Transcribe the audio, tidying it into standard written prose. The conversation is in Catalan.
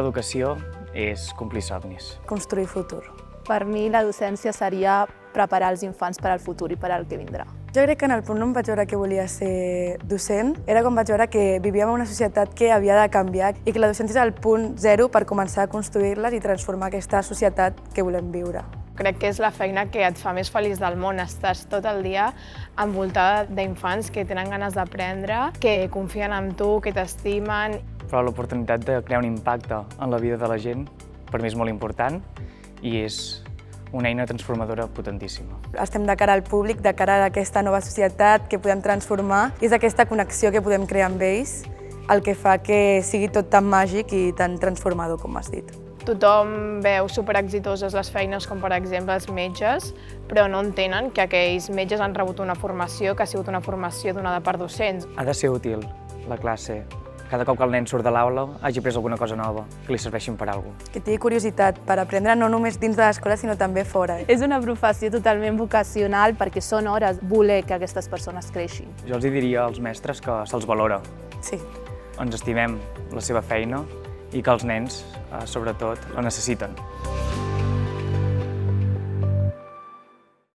l'educació és complir somnis. Construir futur. Per mi la docència seria preparar els infants per al futur i per al que vindrà. Jo crec que en el punt on vaig veure que volia ser docent era quan vaig veure que vivíem en una societat que havia de canviar i que la docència és el punt zero per començar a construir-les i transformar aquesta societat que volem viure. Crec que és la feina que et fa més feliç del món. Estàs tot el dia envoltada d'infants que tenen ganes d'aprendre, que confien en tu, que t'estimen. Però l'oportunitat de crear un impacte en la vida de la gent per mi és molt important i és una eina transformadora potentíssima. Estem de cara al públic, de cara a aquesta nova societat que podem transformar i és aquesta connexió que podem crear amb ells el que fa que sigui tot tan màgic i tan transformador com has dit. Tothom veu superexitoses les feines com per exemple els metges, però no entenen que aquells metges han rebut una formació que ha sigut una formació donada per docents. Ha de ser útil la classe. Cada cop que el nen surt de l'aula hagi après alguna cosa nova, que li serveixin per alguna cosa. Que tingui curiositat per aprendre no només dins de l'escola sinó també fora. És una professió totalment vocacional perquè són hores voler que aquestes persones creixin. Jo els diria als mestres que se'ls valora. Sí. Ens estimem la seva feina i que els nens, sobretot, la necessiten.